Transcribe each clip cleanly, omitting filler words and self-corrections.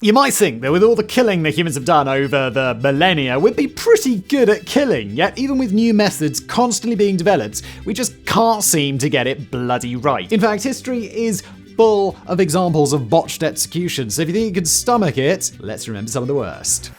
You might think that with all the killing that humans have done over the millennia, we'd be pretty good at killing, yet even with new methods constantly being developed, we just can't seem to get it bloody right. In fact, history is full of examples of botched execution, so if you think you can stomach it, let's remember some of the worst.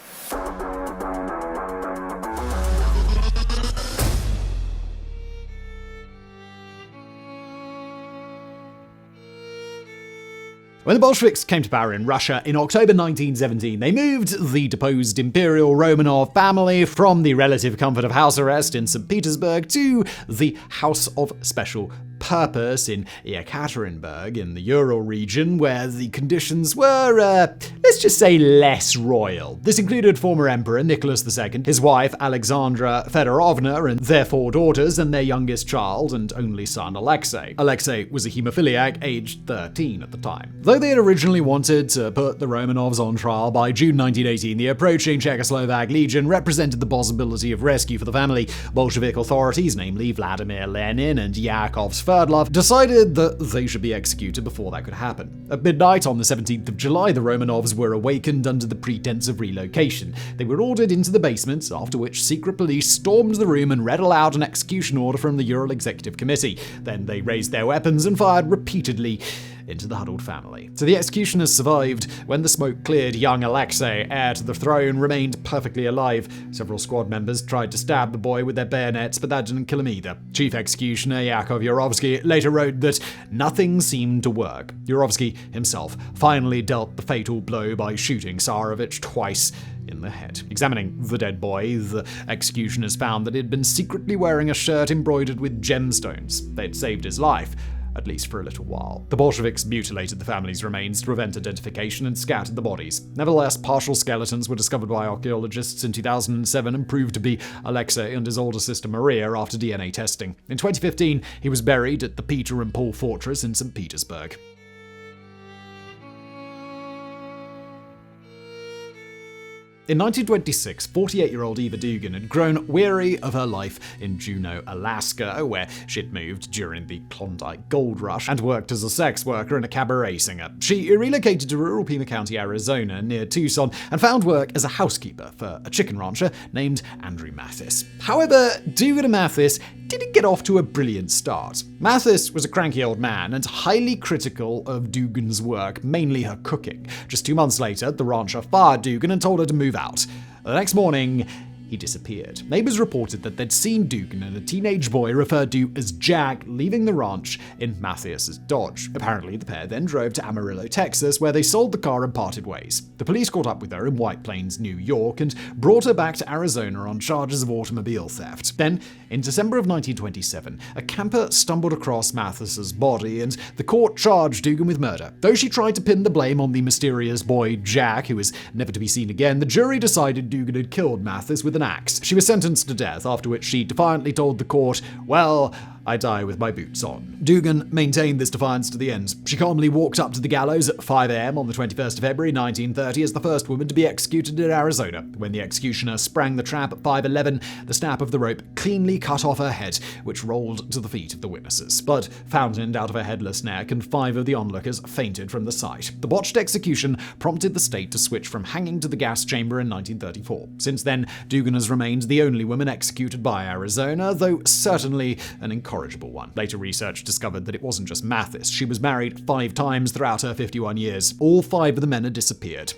When the Bolsheviks came to power in Russia in October 1917, they moved the deposed Imperial Romanov family from the relative comfort of house arrest in St. Petersburg to the House of Special Purpose in Yekaterinburg in the Ural region, where the conditions were, let's just say, less royal. This included former Emperor Nicholas II, his wife Alexandra Fedorovna, and their 4 daughters, and their youngest child and only son Alexei. Alexei was a hemophiliac, aged 13 at the time. Though they had originally wanted to put the Romanovs on trial, by June 1918, the approaching Czechoslovak Legion represented the possibility of rescue for the family. Bolshevik authorities, namely Vladimir Lenin and Yakov Sverdlov, decided that they should be executed before that could happen. At midnight on the 17th of July, the Romanovs were awakened under the pretense of relocation. They were ordered into the basement, after which secret police stormed the room and read aloud an execution order from the Ural Executive Committee. Then they raised their weapons and fired repeatedly into the huddled family. So the executioners survived. When the smoke cleared, young Alexei, heir to the throne, remained perfectly alive. Several squad members tried to stab the boy with their bayonets, but that didn't kill him either. Chief executioner Yakov Yurovsky later wrote that nothing seemed to work. Yurovsky himself finally dealt the fatal blow by shooting Tsarevich twice in the head. Examining the dead boy, the executioners found that he'd been secretly wearing a shirt embroidered with gemstones. They'd saved his life, at least for a little while. The Bolsheviks mutilated the family's remains to prevent identification and scattered the bodies. Nevertheless, partial skeletons were discovered by archaeologists in 2007 and proved to be Alexei and his older sister Maria after DNA testing. In 2015, he was buried at the Peter and Paul Fortress in St. Petersburg. In 1926, 48-year-old Eva Dugan had grown weary of her life in Juneau, Alaska, where she'd moved during the Klondike Gold Rush and worked as a sex worker and a cabaret singer. She relocated to rural Pima County, Arizona, near Tucson, and found work as a housekeeper for a chicken rancher named Andrew Mathis. However, Dugan and Mathis didn't get off to a brilliant start. Mathis was a cranky old man and highly critical of Dugan's work, mainly her cooking. Just 2 months later, the rancher fired Dugan and told her to move out. The next morning, he disappeared. Neighbors reported that they'd seen Dugan and a teenage boy referred to as Jack leaving the ranch in Matthias's Dodge. Apparently, the pair then drove to Amarillo, Texas, where they sold the car and parted ways. The police caught up with her in White Plains, New York, and brought her back to Arizona on charges of automobile theft. Then, in December of 1927, a camper stumbled across Mathis's body, and the court charged Dugan with murder. Though she tried to pin the blame on the mysterious boy Jack, who was never to be seen again, the jury decided Dugan had killed Mathis with an axe. She was sentenced to death, after which she defiantly told the court, "Well, I die with my boots on." Dugan maintained this defiance to the end. She calmly walked up to the gallows at 5 a.m. on the 21st of February 1930 as the first woman to be executed in Arizona. When the executioner sprang the trap at 5:11, the snap of the rope cleanly cut off her head, which rolled to the feet of the witnesses. Blood fountained out of her headless neck, and 5 of the onlookers fainted from the sight. The botched execution prompted the state to switch from hanging to the gas chamber in 1934. Since then, Dugan has remained the only woman executed by Arizona, though certainly an incorrigible one. Later research discovered that it wasn't just Mathis. She was married 5 times throughout her 51 years. All 5 of the men had disappeared.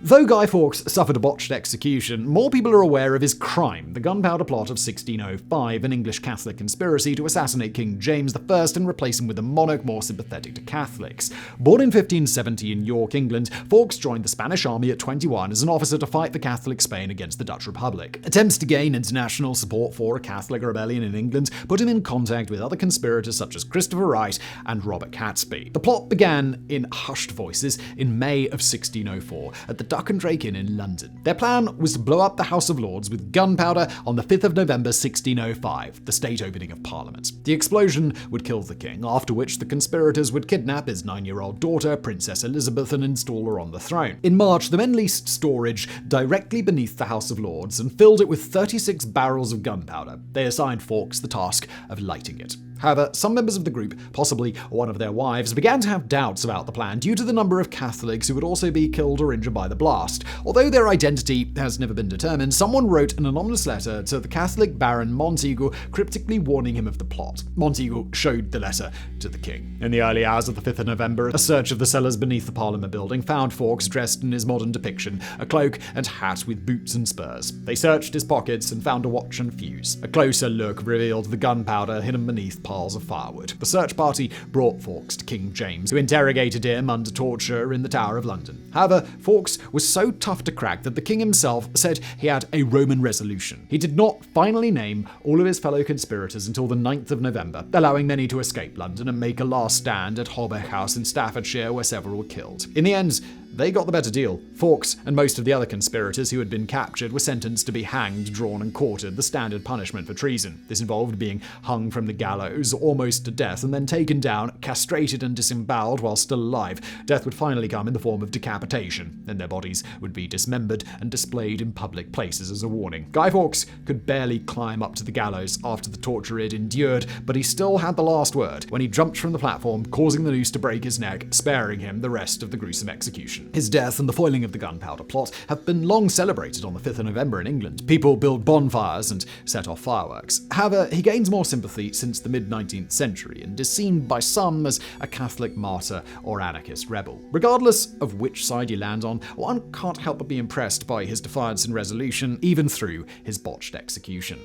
Though Guy Fawkes suffered a botched execution, more people are aware of his crime, the gunpowder plot of 1605, an English Catholic conspiracy to assassinate King James I and replace him with a monarch more sympathetic to Catholics. Born in 1570 in York, England, Fawkes joined the Spanish army at 21 as an officer to fight for Catholic Spain against the Dutch Republic. Attempts to gain international support for a Catholic rebellion in England put him in contact with other conspirators such as Christopher Wright and Robert Catesby. The plot began in hushed voices in May of 1604 at the Duck and Drake Inn in London. Their plan was to blow up the House of Lords with gunpowder on the 5th of November 1605, the state opening of Parliament. The explosion would kill the king, after which the conspirators would kidnap his 9-year-old daughter, Princess Elizabeth, and install her on the throne. In March, the men leased storage directly beneath the House of Lords and filled it with 36 barrels of gunpowder. They assigned Fawkes the task of lighting it. However, some members of the group, possibly one of their wives, began to have doubts about the plan due to the number of Catholics who would also be killed or injured by the blast. Although their identity has never been determined, someone wrote an anonymous letter to the Catholic Baron Monteagle, cryptically warning him of the plot. Monteagle showed the letter to the king. In the early hours of the 5th of November, a search of the cellars beneath the Parliament building found Fawkes dressed in his modern depiction, a cloak and hat with boots and spurs. They searched his pockets and found a watch and fuse. A closer look revealed the gunpowder hidden beneath piles of firewood. The search party brought Fawkes to King James, who interrogated him under torture in the Tower of London. However, Fawkes was so tough to crack that the king himself said he had a Roman resolution. He did not finally name all of his fellow conspirators until the 9th of November, allowing many to escape London and make a last stand at Holbeck House in Staffordshire, where several were killed. In the end, they got the better deal. Fawkes and most of the other conspirators who had been captured were sentenced to be hanged, drawn, and quartered, the standard punishment for treason. This involved being hung from the gallows, almost to death, and then taken down, castrated, and disemboweled while still alive. Death would finally come in the form of decapitation, and their bodies would be dismembered and displayed in public places as a warning. Guy Fawkes could barely climb up to the gallows after the torture he'd endured, but he still had the last word when he jumped from the platform, causing the noose to break his neck, sparing him the rest of the gruesome execution. His death and the foiling of the gunpowder plot have been long celebrated on the 5th of November in England. People build bonfires and set off fireworks. However, he gains more sympathy since the mid-19th century and is seen by some as a Catholic martyr or anarchist rebel. Regardless of which side you land on, one can't help but be impressed by his defiance and resolution, even through his botched execution.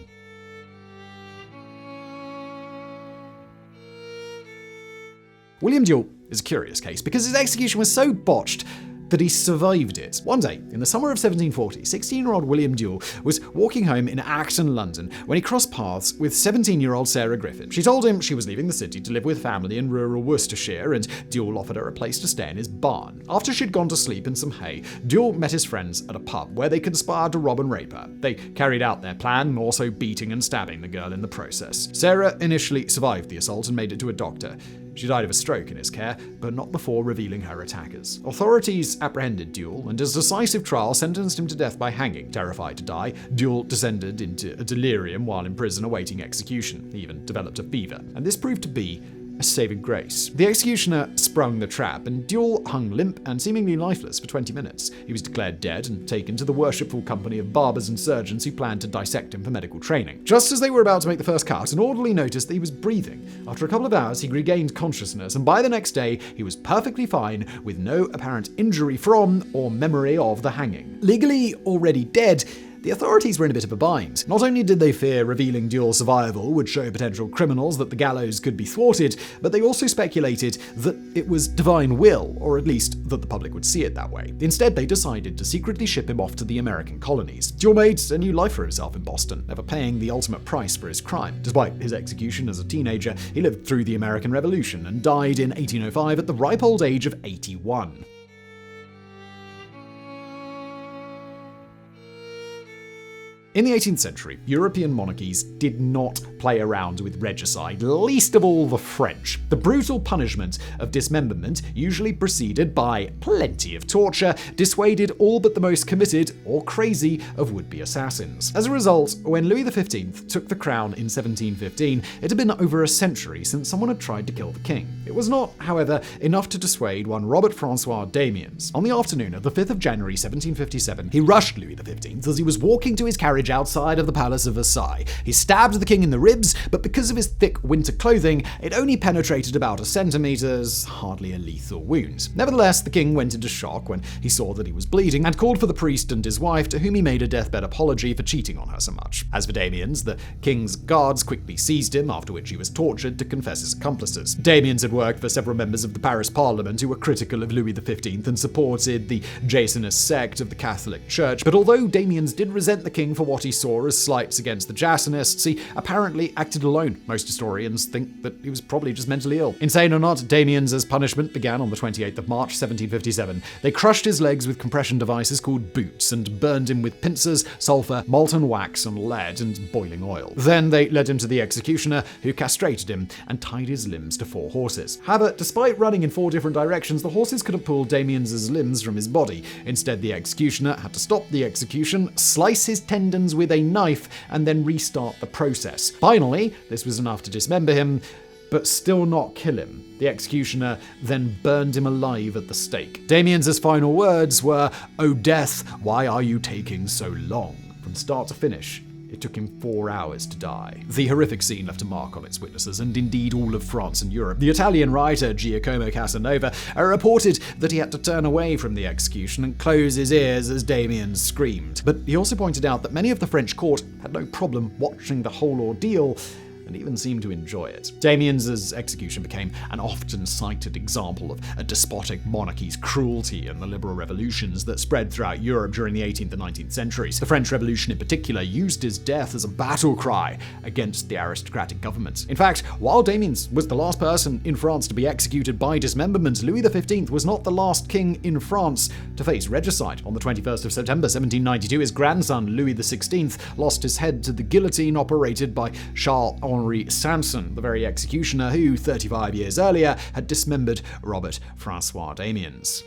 William Duell is a curious case because his execution was so botched that he survived it. One day, in the summer of 1740, 16-year-old William Duell was walking home in Acton, London, when he crossed paths with 17-year-old Sarah Griffin. She told him she was leaving the city to live with family in rural Worcestershire, and Duell offered her a place to stay in his barn. After she'd gone to sleep in some hay, Duell met his friends at a pub, where they conspired to rob and rape her. They carried out their plan, also beating and stabbing the girl in the process. Sarah initially survived the assault and made it to a doctor. She died of a stroke in his care, but not before revealing her attackers. Authorities apprehended Duell, and his decisive trial sentenced him to death by hanging. Terrified to die, Duell descended into a delirium while in prison awaiting execution. He even developed a fever, and this proved to be a saving grace. The executioner sprung the trap, and Duell hung limp and seemingly lifeless for 20 minutes. He was declared dead and taken to the worshipful company of barbers and surgeons who planned to dissect him for medical training. Just as they were about to make the first cut, an orderly noticed that he was breathing. After a couple of hours, he regained consciousness, and by the next day, he was perfectly fine with no apparent injury from or memory of the hanging. Legally already dead, the authorities were in a bit of a bind. Not only did they fear revealing Duell's survival would show potential criminals that the gallows could be thwarted, but they also speculated that it was divine will, or at least that the public would see it that way. Instead, they decided to secretly ship him off to the American colonies. Duell made a new life for himself in Boston, never paying the ultimate price for his crime. Despite his execution as a teenager, he lived through the American Revolution and died in 1805 at the ripe old age of 81. In the 18th century, European monarchies did not play around with regicide, least of all the French. The brutal punishment of dismemberment, usually preceded by plenty of torture, dissuaded all but the most committed or crazy of would-be assassins. As a result, when Louis XV took the crown in 1715, it had been over a century since someone had tried to kill the king. It was not, however, enough to dissuade one Robert Francois Damiens. On the afternoon of the 5th of January 1757, he rushed Louis XV as he was walking to his carriage outside of the Palace of Versailles. He stabbed the king in the ribs, but because of his thick winter clothing, it only penetrated about a centimetre, hardly a lethal wound. Nevertheless, the king went into shock when he saw that he was bleeding and called for the priest and his wife, to whom he made a deathbed apology for cheating on her so much. As for Damiens, the king's guards quickly seized him, after which he was tortured to confess his accomplices. Damiens had worked for several members of the Paris Parliament who were critical of Louis XV and supported the Jansenist sect of the Catholic Church, but although Damiens did resent the king for what he saw as slights against the Jansenists, he apparently acted alone. Most historians think that he was probably just mentally ill. Insane or not, Damiens' punishment began on the 28th of March 1757. They crushed his legs with compression devices called boots and burned him with pincers, sulfur, molten wax and lead, and boiling oil. Then they led him to the executioner, who castrated him and tied his limbs to 4 horses. However, despite running in 4 different directions, the horses couldn't pull Damiens' limbs from his body. Instead, the executioner had to stop the execution, slice his tendons with a knife, and then restart the process. Finally, this was enough to dismember him, but still not kill him. The executioner then burned him alive at the stake. Damien's final words were, "O death, why are you taking so long?" From start to finish, it took him 4 hours to die. The horrific scene left a mark on its witnesses, and indeed all of France and Europe. The Italian writer Giacomo Casanova reported that he had to turn away from the execution and close his ears as Damien screamed. But he also pointed out that many of the French court had no problem watching the whole ordeal, and even seemed to enjoy it. Damien's execution became an often cited example of a despotic monarchy's cruelty in the liberal revolutions that spread throughout Europe during the 18th and 19th centuries. The French Revolution in particular used his death as a battle cry against the aristocratic government. In fact, while Damien was the last person in France to be executed by dismemberment, Louis XV was not the last king in France to face regicide. On the 21st of September 1792, his grandson, Louis XVI, lost his head to the guillotine operated by Charles-Henri Sanson, the very executioner who, 35 years earlier, had dismembered Robert Francois Damiens.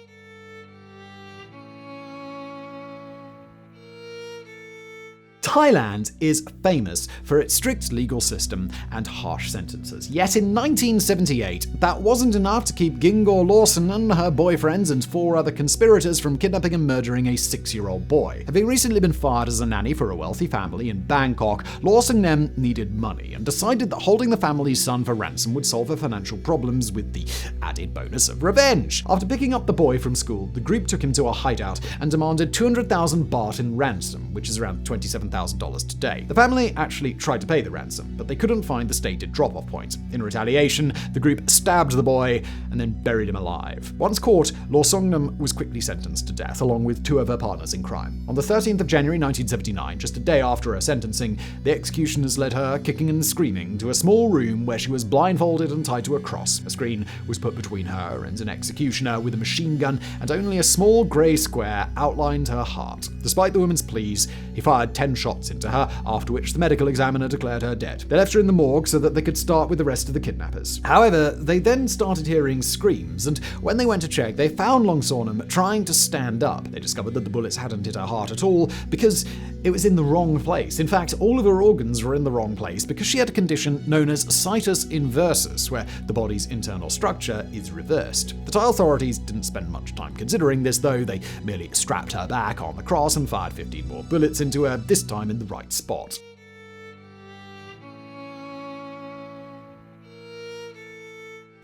Thailand is famous for its strict legal system and harsh sentences. Yet in 1978, that wasn't enough to keep Gingor Lawson and her boyfriends and 4 other conspirators from kidnapping and murdering a 6-year-old boy. Having recently been fired as a nanny for a wealthy family in Bangkok, Lawson then needed money and decided that holding the family's son for ransom would solve her financial problems with the added bonus of revenge. After picking up the boy from school, the group took him to a hideout and demanded 200,000 baht in ransom, which is around $27,000 today. The family actually tried to pay the ransom, but they couldn't find the stated drop-off point. In retaliation, the group stabbed the boy and then buried him alive. Once caught, Law Songnam was quickly sentenced to death, along with 2 of her partners in crime. On the 13th of January 1979, just a day after her sentencing, the executioners led her, kicking and screaming, to a small room where she was blindfolded and tied to a cross. A screen was put between her and an executioner with a machine gun, and only a small grey square outlined her heart. Despite the woman's pleas, he fired 10 shots into her, after which the medical examiner declared her dead. They left her in the morgue so that they could start with the rest of the kidnappers. However, they then started hearing screams, and when they went to check, they found Longsornum trying to stand up. They discovered that the bullets hadn't hit her heart at all because it was in the wrong place. In fact, all of her organs were in the wrong place because she had a condition known as situs inversus, where the body's internal structure is reversed. The Thai authorities didn't spend much time considering this, though. They merely strapped her back on the cross and fired 15 more bullets into her, this time in the right spot.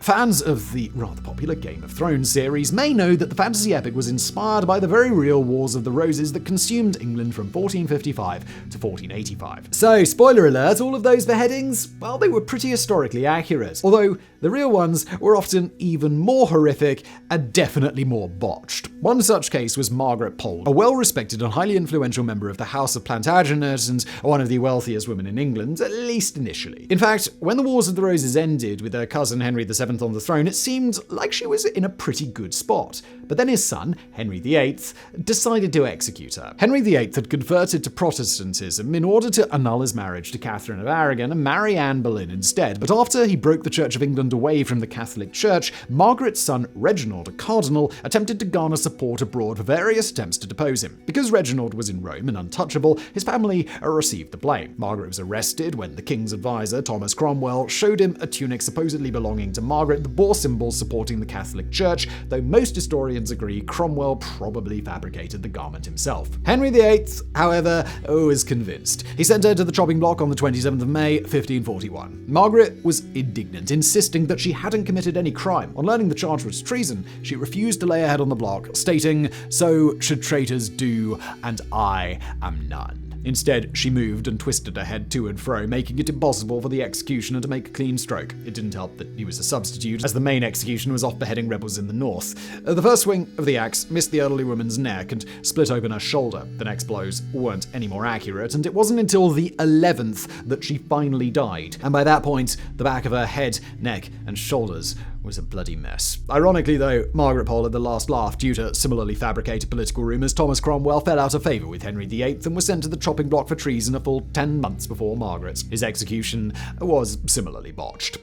Fans of the rather popular Game of Thrones series may know that the fantasy epic was inspired by the very real Wars of the Roses that consumed England from 1455 to 1485. So, spoiler alert, all of those beheadings, well, they were pretty historically accurate. Although, the real ones were often even more horrific and definitely more botched. One such case was Margaret Paul, a well-respected and highly influential member of the House of Plantagenet and one of the wealthiest women in England, at least initially. In fact, when the Wars of the Roses ended with her cousin Henry VII on the throne, it seemed like she was in a pretty good spot. But then his son, Henry VIII, decided to execute her. Henry VIII had converted to Protestantism in order to annul his marriage to Catherine of Aragon and marry Anne Boleyn instead. But after he broke the Church of England away from the Catholic Church, Margaret's son Reginald, a cardinal, attempted to garner support abroad for various attempts to depose him. Because Reginald was in Rome and untouchable, his family received the blame. Margaret was arrested when the king's advisor, Thomas Cromwell, showed him a tunic supposedly belonging to Margaret, the boar symbol supporting the Catholic Church, though most historians agree Cromwell probably fabricated the garment himself. Henry VIII, however, was convinced. He sent her to the chopping block on the 27th of May, 1541. Margaret was indignant, insisting that she hadn't committed any crime. On learning the charge was treason, she refused to lay her head on the block, stating, "So should traitors do, and I am none." Instead, she moved and twisted her head to and fro, making it impossible for the executioner to make a clean stroke. It didn't help that he was a substitute, as the main executioner was off beheading rebels in the north. The first swing of the axe missed the elderly woman's neck and split open her shoulder. The next blows weren't any more accurate, and it wasn't until the 11th that she finally died. And by that point, the back of her head, neck, and shoulders was a bloody mess. Ironically, though, Margaret Paul had the last laugh due to similarly fabricated political rumours. Thomas Cromwell fell out of favour with Henry VIII and was sent to the chopping block for treason a full 10 months before Margaret. His execution was similarly botched.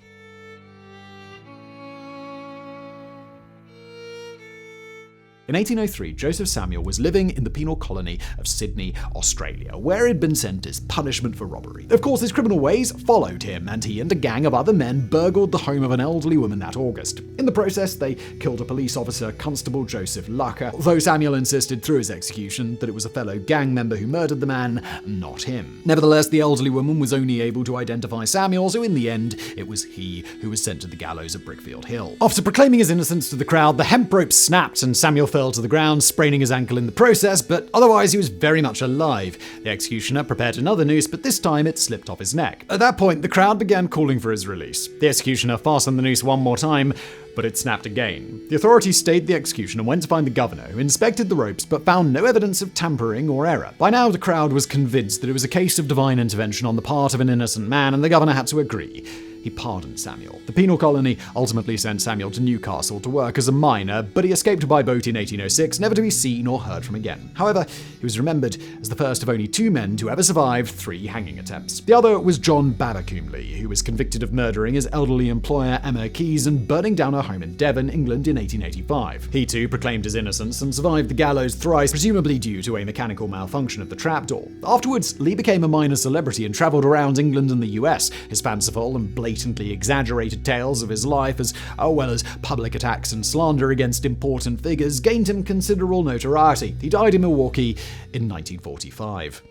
In 1803, Joseph Samuel was living in the penal colony of Sydney, Australia, where he'd been sent as punishment for robbery. Of course, his criminal ways followed him, and he and a gang of other men burgled the home of an elderly woman that August. In the process, they killed a police officer, Constable Joseph Lucker, though Samuel insisted through his execution that it was a fellow gang member who murdered the man, not him. Nevertheless, the elderly woman was only able to identify Samuel, so in the end, it was he who was sent to the gallows at Brickfield Hill. After proclaiming his innocence to the crowd, the hemp rope snapped and Samuel fell to the ground, spraining his ankle in the process, but otherwise he was very much alive. The executioner prepared another noose, but this time it slipped off his neck. At that point, the crowd began calling for his release. The executioner fastened the noose one more time, but it snapped again. The authorities stayed the execution and went to find the governor, who inspected the ropes but found no evidence of tampering or error. By now, the crowd was convinced that it was a case of divine intervention on the part of an innocent man, and the governor had to agree. He pardoned Samuel. The penal colony ultimately sent Samuel to Newcastle to work as a miner, but he escaped by boat in 1806, never to be seen or heard from again. However, he was remembered as the first of only 2 men to ever survive 3 hanging attempts. The other was John Babercombe, who was convicted of murdering his elderly employer Emma Keyes and burning down her home in Devon, England in 1885. He too proclaimed his innocence and survived the gallows thrice, presumably due to a mechanical malfunction of the trapdoor. Afterwards, Lee became a minor celebrity and travelled around England and the US. His fanciful and blatantly exaggerated tales of his life, as well as public attacks and slander against important figures, gained him considerable notoriety. He died in Milwaukee in 1945.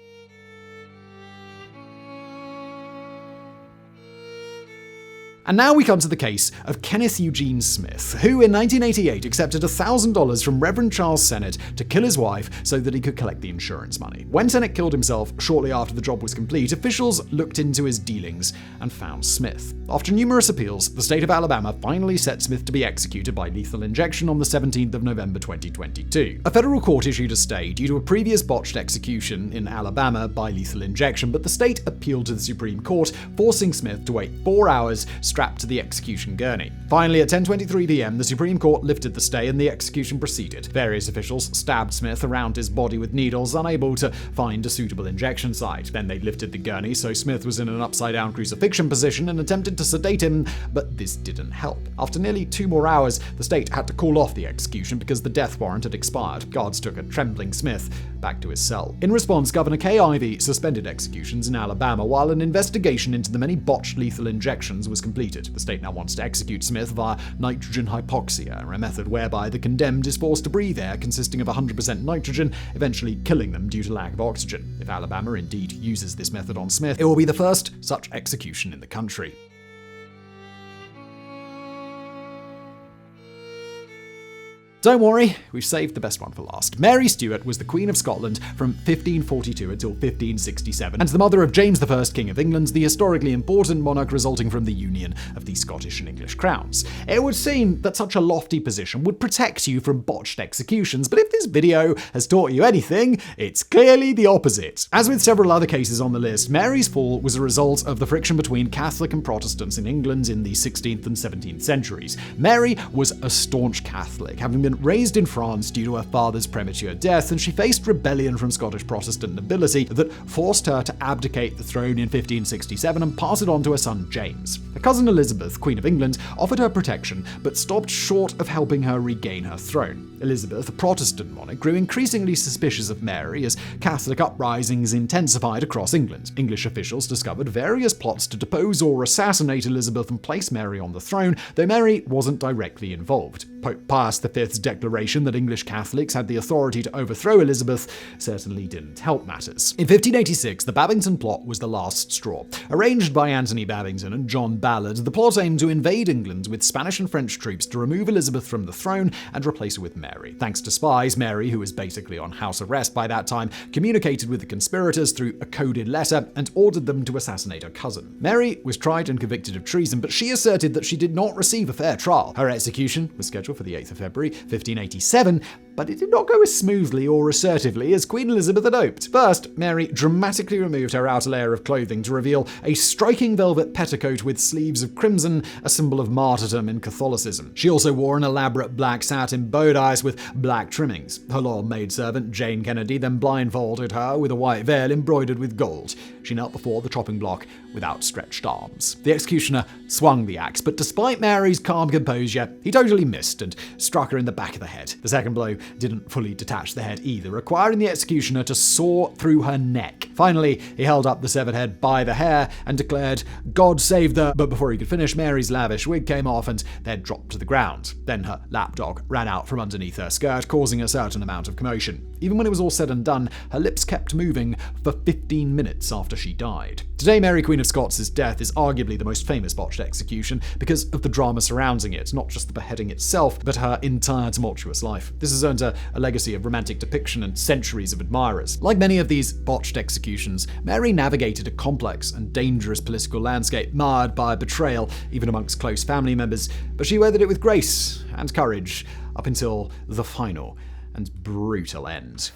And now we come to the case of Kenneth Eugene Smith, who in 1988 accepted $1,000 from Reverend Charles Sennett to kill his wife so that he could collect the insurance money. When Sennett killed himself shortly after the job was complete, officials looked into his dealings and found Smith. After numerous appeals, the state of Alabama finally set Smith to be executed by lethal injection on the 17th of November 2022. A federal court issued a stay due to a previous botched execution in Alabama by lethal injection, but the state appealed to the Supreme Court, forcing Smith to wait 4 hours strapped to the execution gurney. Finally, at 10:23 p.m., the Supreme Court lifted the stay and the execution proceeded. Various officials stabbed Smith around his body with needles, unable to find a suitable injection site. Then they lifted the gurney, so Smith was in an upside-down crucifixion position and attempted to sedate him, but this didn't help. After nearly 2 more hours, the state had to call off the execution because the death warrant had expired. Guards took a trembling Smith back to his cell. In response, Governor Kay Ivey suspended executions in Alabama while an investigation into the many botched lethal injections was completed. The state now wants to execute Smith via nitrogen hypoxia, a method whereby the condemned is forced to breathe air consisting of 100% nitrogen, eventually killing them due to lack of oxygen. If Alabama indeed uses this method on Smith, it will be the first such execution in the country. Don't worry, we've saved the best one for last. Mary Stewart was the Queen of Scotland from 1542 until 1567, and the mother of James I, King of England, the historically important monarch resulting from the union of the Scottish and English crowns. It would seem that such a lofty position would protect you from botched executions, but if this video has taught you anything, it's clearly the opposite. As with several other cases on the list, Mary's fall was a result of the friction between Catholic and Protestants in England in the 16th and 17th centuries. Mary was a staunch Catholic, having been raised in France due to her father's premature death, and she faced rebellion from Scottish Protestant nobility that forced her to abdicate the throne in 1567 and pass it on to her son James. Her cousin Elizabeth, Queen of England, offered her protection, but stopped short of helping her regain her throne. Elizabeth, a Protestant monarch, grew increasingly suspicious of Mary as Catholic uprisings intensified across England. English officials discovered various plots to depose or assassinate Elizabeth and place Mary on the throne, though Mary wasn't directly involved. Pope Pius V's declaration that English Catholics had the authority to overthrow Elizabeth certainly didn't help matters. In 1586, the Babington Plot was the last straw. Arranged by Anthony Babington and John Ballard, the plot aimed to invade England with Spanish and French troops to remove Elizabeth from the throne and replace her with Mary. Thanks to spies, Mary, who was basically on house arrest by that time, communicated with the conspirators through a coded letter and ordered them to assassinate her cousin. Mary was tried and convicted of treason, but she asserted that she did not receive a fair trial. Her execution was scheduled for the 8th of February, 1587, but it did not go as smoothly or assertively as Queen Elizabeth had hoped. First, Mary dramatically removed her outer layer of clothing to reveal a striking velvet petticoat with sleeves of crimson, a symbol of martyrdom in Catholicism. She also wore an elaborate black satin bodice with black trimmings. Her loyal maidservant, Jane Kennedy, then blindfolded her with a white veil embroidered with gold. She knelt before the chopping block with outstretched arms. The executioner swung the axe, but despite Mary's calm composure, he totally missed and struck her in the back of the head. The second blow didn't fully detach the head either, requiring the executioner to saw through her neck. Finally, he held up the severed head by the hair and declared, "God save the..." But before he could finish, Mary's lavish wig came off and the head dropped to the ground. Then her lapdog ran out from underneath her skirt, causing a certain amount of commotion. Even when it was all said and done, her lips kept moving for 15 minutes after she died. Today, Mary, Queen of Scots' death is arguably the most famous botched execution because of the drama surrounding it, not just the beheading itself, but her entire tumultuous life. This has earned her a legacy of romantic depiction and centuries of admirers. Like many of these botched executions, Mary navigated a complex and dangerous political landscape marred by betrayal, even amongst close family members, but she weathered it with grace and courage up until the final and brutal end.